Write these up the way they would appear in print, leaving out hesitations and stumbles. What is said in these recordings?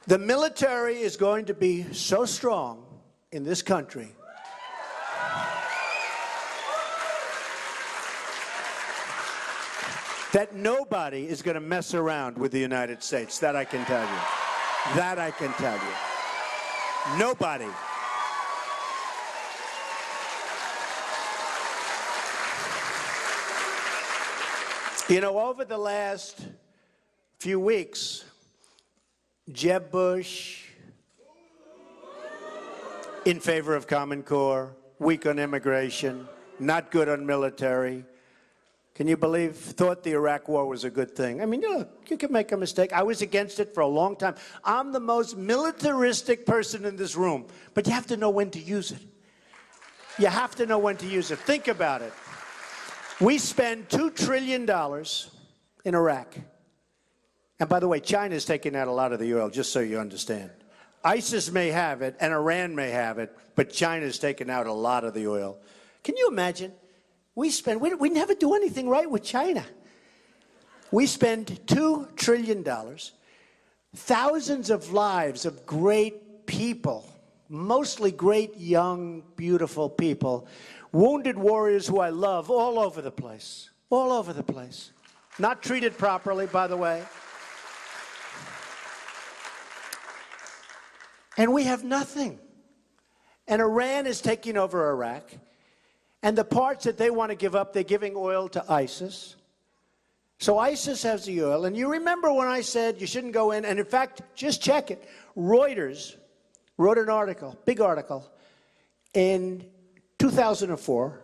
The military is going to be so strong in this country that nobody is going to mess around with the United States. That I can tell you. That I can tell you. Nobody. You know, over the last few weeks, Jeb Bush, in favor of Common Core, weak on immigration, not good on military. Can you believe, thought the Iraq war was a good thing? I mean, look, you can make a mistake. I was against it for a long time. I'm the most militaristic person in this room, but you have to know when to use it. You have to know when to use it. Think about it. We spend $2 trillion in Iraq. And by the way, China's taking out a lot of the oil, just so you understand. ISIS may have it, and Iran may have it, but China's taking out a lot of the oil. Can you imagine? We never do anything right with China. We spend $2 trillion, thousands of lives of great people, mostly great, young, beautiful people, wounded warriors who I love all over the place, all over the place. Not treated properly, by the way. And we have nothing. And Iran is taking over Iraq. And the parts that they want to give up, they're giving oil to ISIS. So ISIS has the oil. And you remember when I said you shouldn't go in, and in fact, just check it. Reuters wrote an article, big article, in 2004,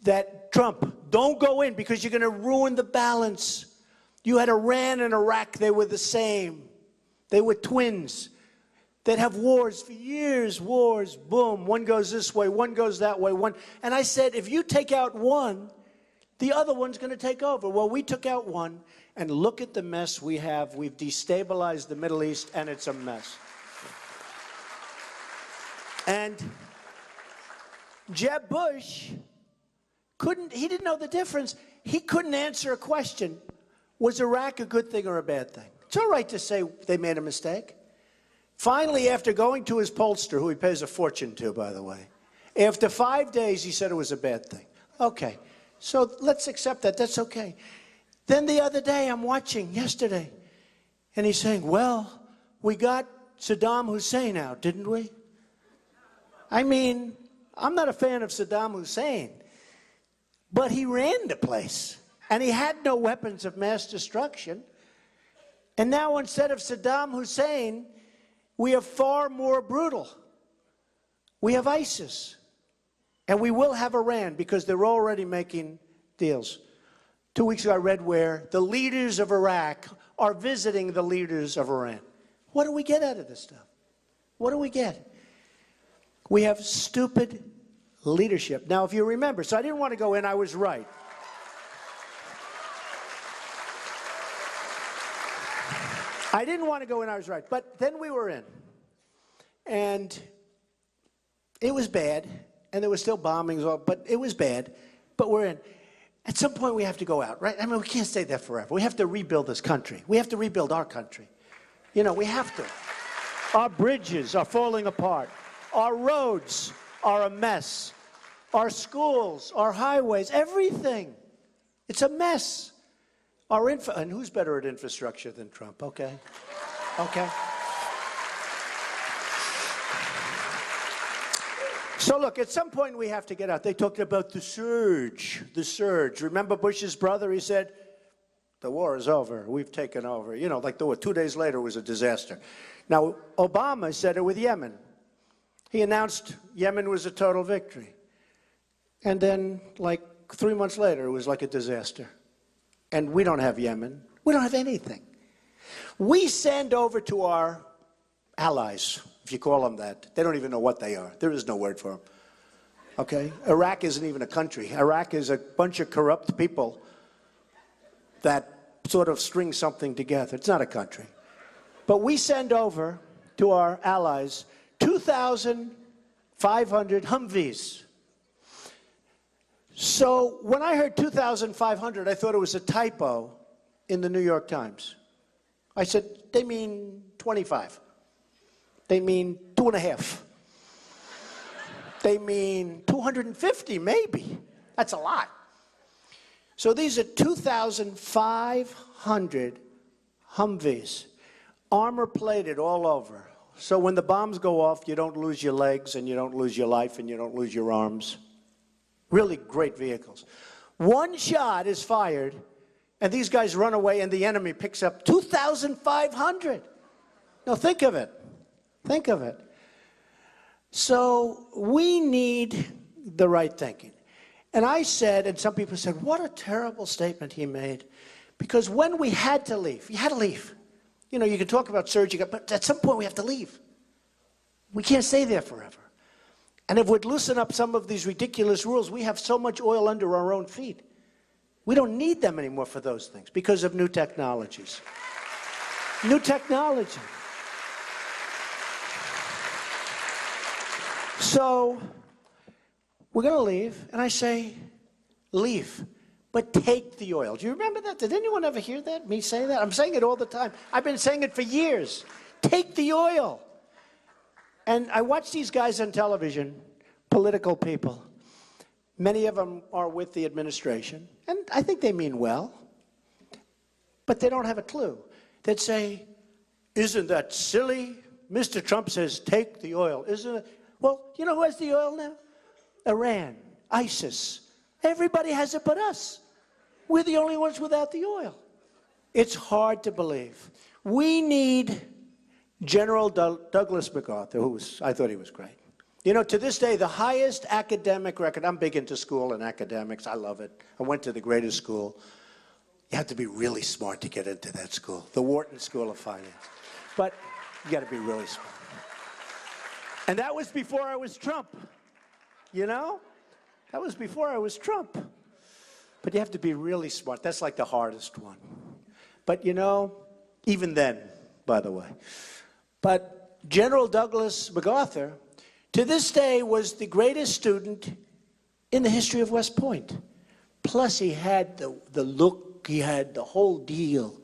that Trump, don't go in because you're going to ruin the balance. You had Iran and Iraq, they were the same. They were twins. They'd have wars for years, wars, boom, one goes this way, one goes that way, one. And I said, if you take out one, the other one's going to take over. Well, we took out one, and look at the mess we have. We've destabilized the Middle East, and it's a mess. And Jeb Bush he didn't know the difference. He couldn't answer a question. Was Iraq a good thing or a bad thing? It's all right to say they made a mistake. Finally, after going to his pollster, who he pays a fortune to, by the way, after 5 days, he said it was a bad thing. Okay, so let's accept that. That's okay. Then the other day, I'm watching, yesterday, and he's saying, well, we got Saddam Hussein out, didn't we? I mean, I'm not a fan of Saddam Hussein, but he ran the place, and he had no weapons of mass destruction. And now instead of Saddam Hussein, we have far more brutal. We have ISIS. And we will have Iran because they're already making deals. 2 weeks ago I read where the leaders of Iraq are visiting the leaders of Iran. What do we get out of this stuff? What do we get? We have stupid leadership. Now, if you remember, so I didn't want to go in, I was right. I didn't want to go in, I was right. But then we were in. And it was bad. And there were still bombings, but it was bad. But we're in. At some point, we have to go out, right? I mean, we can't stay there forever. We have to rebuild this country. We have to rebuild our country. You know, we have to. Our bridges are falling apart. Our roads are a mess. Our schools, our highways, everything. It's a mess. And who's better at infrastructure than Trump? Okay. Okay. So look, at some point we have to get out. They talked about the surge. The surge. Remember Bush's brother? He said, the war is over. We've taken over. You know, like the war. 2 days later it was a disaster. Now, Obama said it with Yemen. He announced Yemen was a total victory. And then, like 3 months later, it was like a disaster. And we don't have Yemen. We don't have anything. We send over to our allies, if you call them that. They don't even know what they are. There is no word for them. Okay? Iraq isn't even a country. Iraq is a bunch of corrupt people that sort of string something together. It's not a country. But we send over to our allies 2,500 Humvees. So when I heard 2,500, I thought it was a typo in the New York Times. I said, they mean 25. They mean 2.5. They mean 250, maybe. That's a lot. So these are 2,500 Humvees, armor-plated all over. So when the bombs go off, you don't lose your legs, and you don't lose your life, and you don't lose your arms. Really great vehicles. One shot is fired, and these guys run away, and the enemy picks up 2,500. Now think of it. Think of it. So we need the right thinking. And I said, and some people said, what a terrible statement he made. Because when we had to leave, you had to leave. You know, you can talk about surging, but at some point we have to leave. We can't stay there forever. And if we'd loosen up some of these ridiculous rules, we have so much oil under our own feet. We don't need them anymore for those things because of new technologies. New technology. So we're going to leave, and I say, leave, but take the oil. Do you remember that? Did anyone ever hear that, me say that? I'm saying it all the time. I've been saying it for years. Take the oil. And I watch these guys on television, political people. Many of them are with the administration, and I think they mean well, but they don't have a clue. They'd say, isn't that silly? Mr. Trump says, take the oil. Isn't it? Well, you know who has the oil now? Iran, ISIS. Everybody has it but us. We're the only ones without the oil. It's hard to believe. We need General Douglas MacArthur, I thought he was great. You know, to this day, the highest academic record, I'm big into school and academics, I love it. I went to the greatest school. You have to be really smart to get into that school, the Wharton School of Finance. But you got to be really smart. And that was before I was Trump, you know? That was before I was Trump. But you have to be really smart. That's like the hardest one. But you know, even then, by the way. But General Douglas MacArthur, to this day, was the greatest student in the history of West Point. Plus, he had the look, he had the whole deal.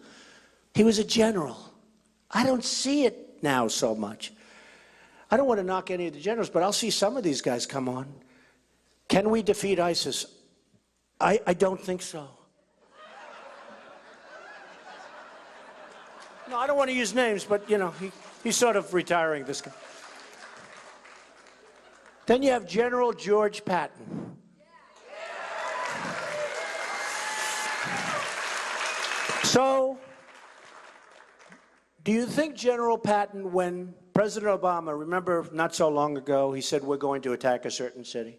He was a general. I don't see it now so much. I don't want to knock any of the generals, but I'll see some of these guys come on. Can we defeat ISIS? I don't think so. No, I don't want to use names, but, you know, he's sort of retiring, this guy. Then you have General George Patton. So, do you think General Patton, when President Obama, remember not so long ago, he said we're going to attack a certain city?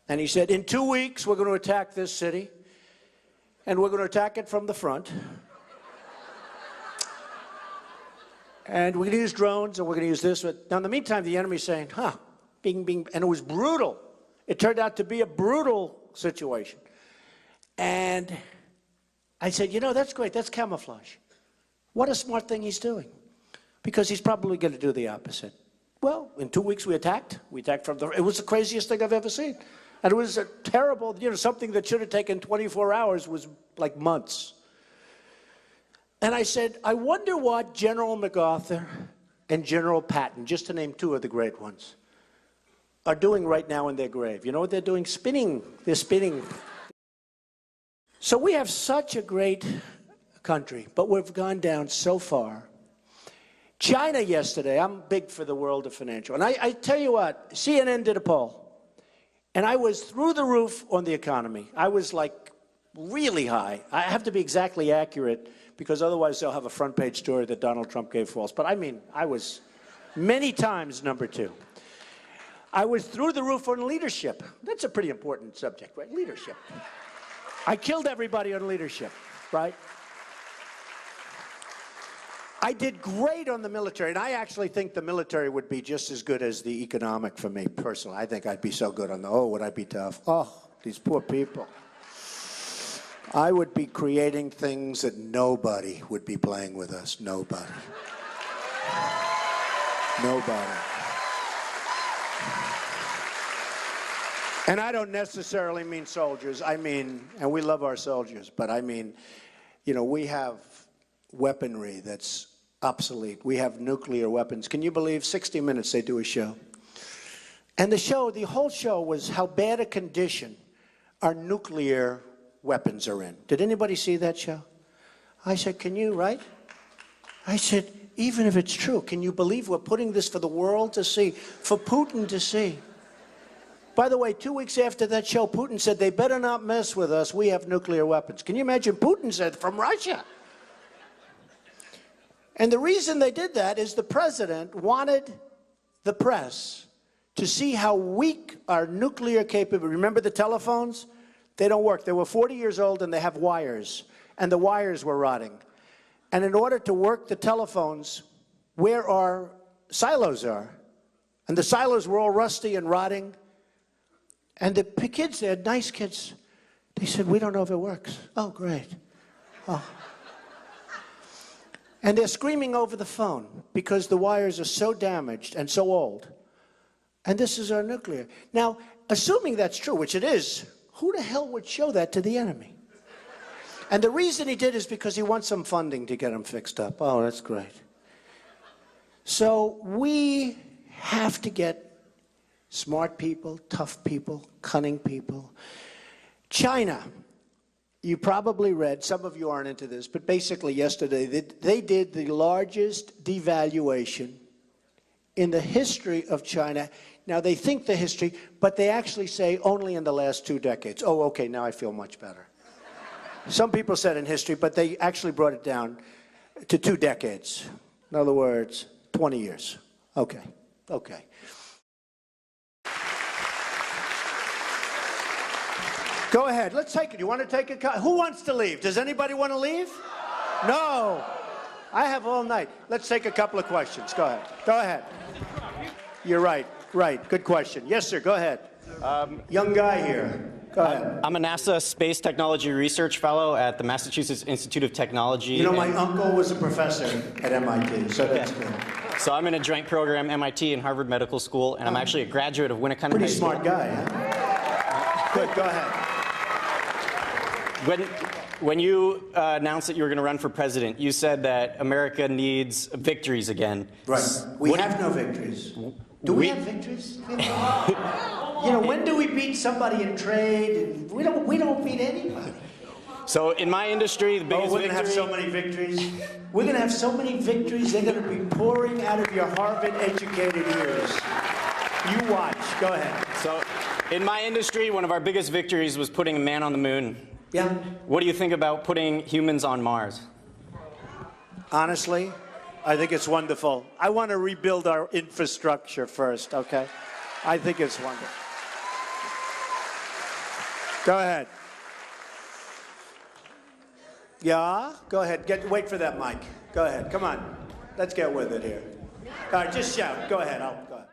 And he said, in 2 weeks, we're going to attack this city, and we're going to attack it from the front. And we're going to use drones, and we're going to use this. Now, in the meantime, the enemy's saying, bing, bing, and it was brutal. It turned out to be a brutal situation. And I said, you know, that's great. That's camouflage. What a smart thing he's doing. Because he's probably going to do the opposite. Well, in 2 weeks, we attacked. We attacked from the... It was the craziest thing I've ever seen. And it was a terrible, you know, something that should have taken 24 hours was like months. And I said, I wonder what General MacArthur and General Patton, just to name two of the great ones, are doing right now in their grave. You know what they're doing? Spinning. They're spinning. So we have such a great country, but we've gone down so far. China yesterday, I'm big for the world of financial. And I tell you what, CNN did a poll. And I was through the roof on the economy. I was like really high. I have to be exactly accurate because otherwise they'll have a front page story that Donald Trump gave false. But I mean, I was many times number 2. I was through the roof on leadership. That's a pretty important subject, right? Leadership. I killed everybody on leadership, right? I did great on the military, and I actually think the military would be just as good as the economic for me personally. I think I'd be so good on the, would I be tough? Oh, these poor people. I would be creating things that nobody would be playing with us. Nobody. Nobody. And I don't necessarily mean soldiers. I mean, and we love our soldiers, but I mean, you know, we have weaponry that's obsolete. We have nuclear weapons. Can you believe 60 Minutes they do a show? And the whole show was how bad a condition our nuclear weapons are in. Did anybody see that show? I said, can you, right? I said, even if it's true, can you believe we're putting this for the world to see, for Putin to see? By the way, 2 weeks after that show, Putin said, they better not mess with us. We have nuclear weapons. Can you imagine? Putin said, from Russia. And the reason they did that is the president wanted the press to see how weak our nuclear capability. Remember the telephones? They don't work. They were 40 years old and they have wires. And the wires were rotting. And in order to work the telephones where our silos are, and the silos were all rusty and rotting, and the kids there, nice kids, they said, we don't know if it works. Oh, great. Oh. And they're screaming over the phone because the wires are so damaged and so old. And this is our nuclear. Now, assuming that's true, which it is, who the hell would show that to the enemy? And the reason he did is because he wants some funding to get them fixed up. Oh, that's great. So we have to get smart people, tough people, cunning people. China, you probably read, some of you aren't into this, but basically yesterday they did the largest devaluation in the history of China. Now they think the history, but they actually say only in the last 2 decades. Oh, okay, now I feel much better. Some people said in history, but they actually brought it down to 2 decades. In other words, 20 years. Okay, okay. Go ahead, let's take it. You want to take a who wants to leave? Does anybody want to leave? No. I have all night. Let's take a couple of questions. Go ahead. Go ahead. You're right. Right. Good question. Yes, sir. Go ahead. Young guy here. Go ahead. I'm a NASA Space Technology Research Fellow at the Massachusetts Institute of Technology. You know, my uncle was a professor at MIT, so that's good. So I'm in a joint program, MIT and Harvard Medical School, and I'm actually a graduate of Winnicott High School. Pretty smart guy, huh? Good. Go ahead. When you announced that you were going to run for president, you said that America needs victories again. Right. We have no victories. Do we have victories? You know, when do we beat somebody in trade? We don't beat anybody. So in my industry, the biggest we're going to have so many victories. We're going to have so many victories, they're going to be pouring out of your Harvard-educated ears. You watch. Go ahead. So in my industry, one of our biggest victories was putting a man on the moon. Yeah. What do you think about putting humans on Mars? Honestly, I think it's wonderful. I want to rebuild our infrastructure first, okay? I think it's wonderful. Go ahead. Yeah? Go ahead. Wait for that mic. Go ahead. Come on. Let's get with it here. All right, just shout. Go ahead. Go ahead.